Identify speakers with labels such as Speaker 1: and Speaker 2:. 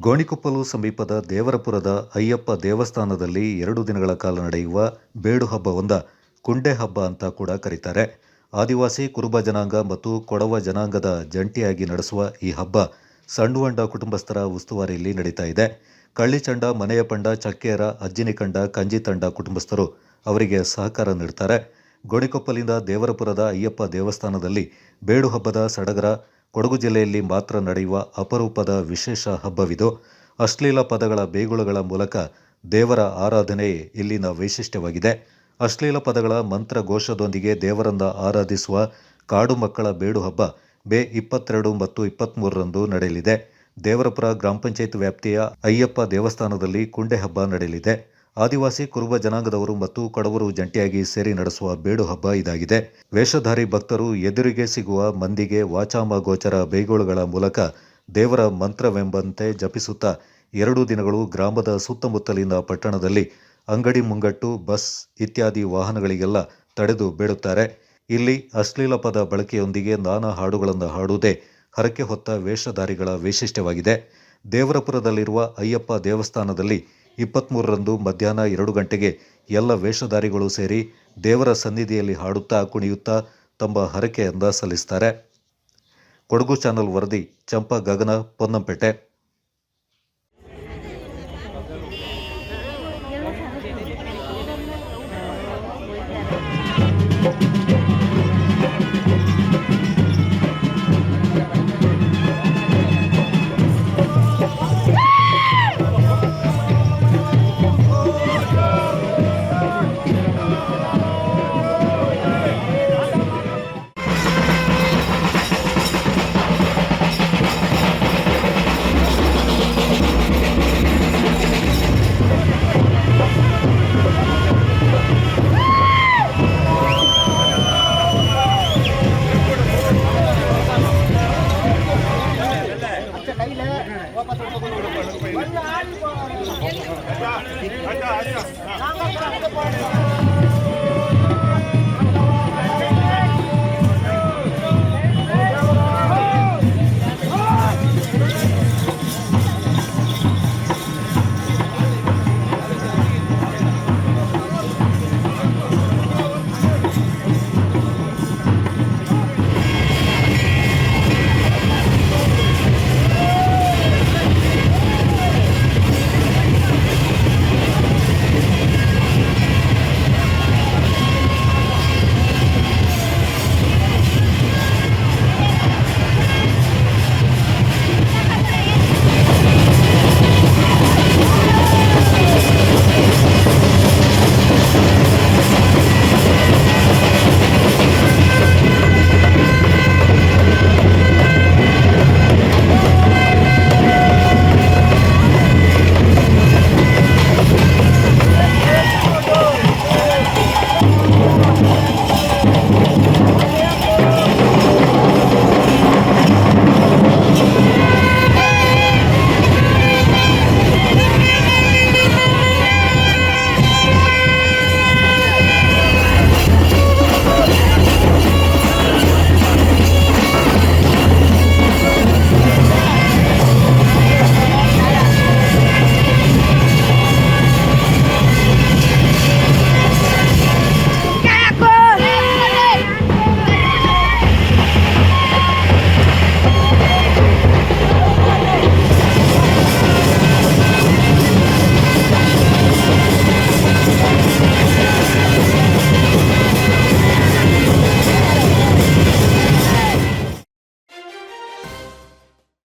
Speaker 1: ಗೋಣಿಕೊಪ್ಪಲು ಸಮೀಪದ ದೇವರಪುರದ ಅಯ್ಯಪ್ಪ ದೇವಸ್ಥಾನದಲ್ಲಿ 2 ದಿನಗಳ ಕಾಲ ನಡೆಯುವ ಬೇಡು ಹಬ್ಬವೊಂದ ಕುಂಡೆ ಹಬ್ಬ ಅಂತ ಕೂಡ ಕರೀತಾರೆ. ಆದಿವಾಸಿ ಕುರುಬ ಜನಾಂಗ ಮತ್ತು ಕೊಡವ ಜನಾಂಗದ ಜಂಟಿಯಾಗಿ ನಡೆಸುವ ಈ ಹಬ್ಬ ಸಣ್ಣುವಂಡ ಕುಟುಂಬಸ್ಥರ ಉಸ್ತುವಾರಿಯಲ್ಲಿ ನಡೀತಾ ಇದೆ. ಕಳ್ಳಿಚಂಡ, ಮನೆಯ ಪಂಡ, ಚಕ್ಕೇರ, ಅಜ್ಜಿನಿಕಂಡ, ಕಂಜಿತಂಡ ಕುಟುಂಬಸ್ಥರು ಅವರಿಗೆ ಸಹಕಾರ ನೀಡ್ತಾರೆ. ಗೋಣಿಕೊಪ್ಪಲಿಂದ ದೇವರಪುರದ ಅಯ್ಯಪ್ಪ ದೇವಸ್ಥಾನದಲ್ಲಿ ಬೇಡು ಹಬ್ಬದ ಸಡಗರ ಕೊಡಗು ಜಿಲ್ಲೆಯಲ್ಲಿ ಮಾತ್ರ ನಡೆಯುವ ಅಪರೂಪದ ವಿಶೇಷ ಹಬ್ಬವಿದು. ಅಶ್ಲೀಲ ಪದಗಳ ಬೇಗುಳಗಳ ಮೂಲಕ ದೇವರ ಆರಾಧನೆ ಇಲ್ಲಿನ ವೈಶಿಷ್ಟ್ಯವಾಗಿದೆ. ಅಶ್ಲೀಲ ಪದಗಳ ಮಂತ್ರ ಘೋಷದೊಂದಿಗೆ ದೇವರನ್ನ ಆರಾಧಿಸುವ ಕಾಡು ಮಕ್ಕಳ ಬೇಡು ಹಬ್ಬ ಮೇ 22 ಮತ್ತು 23ರಂದು ನಡೆಯಲಿದೆ. ದೇವರಪುರ ಗ್ರಾಮ ಪಂಚಾಯತ್ ವ್ಯಾಪ್ತಿಯ ಅಯ್ಯಪ್ಪ ದೇವಸ್ಥಾನದಲ್ಲಿ ಕುಂಡೆ ಹಬ್ಬ ನಡೆಯಲಿದೆ. ಆದಿವಾಸಿ ಕುರುಬ ಜನಾಂಗದವರು ಮತ್ತು ಕೊಡವರು ಜಂಟಿಯಾಗಿ ಸೇರಿ ನಡೆಸುವ ಬೇಡು ಹಬ್ಬ ಇದಾಗಿದೆ. ವೇಷಧಾರಿ ಭಕ್ತರು ಎದುರಿಗೆ ಸಿಗುವ ಮಂದಿಗೆ ವಾಚಾಮ ಗೋಚರ ಬೇಗುಳುಗಳ ಮೂಲಕ ದೇವರ ಮಂತ್ರವೆಂಬಂತೆ ಜಪಿಸುತ್ತಾ 2 ದಿನಗಳು ಗ್ರಾಮದ ಸುತ್ತಮುತ್ತಲಿನ ಪಟ್ಟಣದಲ್ಲಿ ಅಂಗಡಿ ಮುಂಗಟ್ಟು, ಬಸ್ ಇತ್ಯಾದಿ ವಾಹನಗಳಿಗೆಲ್ಲ ತಡೆದು ಬೇಡುತ್ತಾರೆ. ಇಲ್ಲಿ ಅಶ್ಲೀಲ ಪದ ಬಳಕೆಯೊಂದಿಗೆ ನಾನಾ ಹಾಡುಗಳನ್ನು ಹಾಡುವುದೇ ಹರಕೆ ಹೊತ್ತ ವೇಷಧಾರಿಗಳ ವೈಶಿಷ್ಟ್ಯವಾಗಿದೆ. ದೇವರಪುರದಲ್ಲಿರುವ ಅಯ್ಯಪ್ಪ ದೇವಸ್ಥಾನದಲ್ಲಿ 23ರಂದು ಮಧ್ಯಾಹ್ನ 2 ಗಂಟೆಗೆ ಎಲ್ಲ ವೇಷಧಾರಿಗಳು ಸೇರಿ ದೇವರ ಸನ್ನಿಧಿಯಲ್ಲಿ ಹಾಡುತ್ತಾ ಕುಣಿಯುತ್ತಾ ತಮ್ಮ ಹರಕೆಯನ್ನ ಸಲ್ಲಿಸುತ್ತಾರೆ. ಕೊಡಗು ಚಾನಲ್ ವರದಿ ಚಂಪಾ ಗಗನ, ಪೊನ್ನಂಪೇಟೆ.
Speaker 2: वापस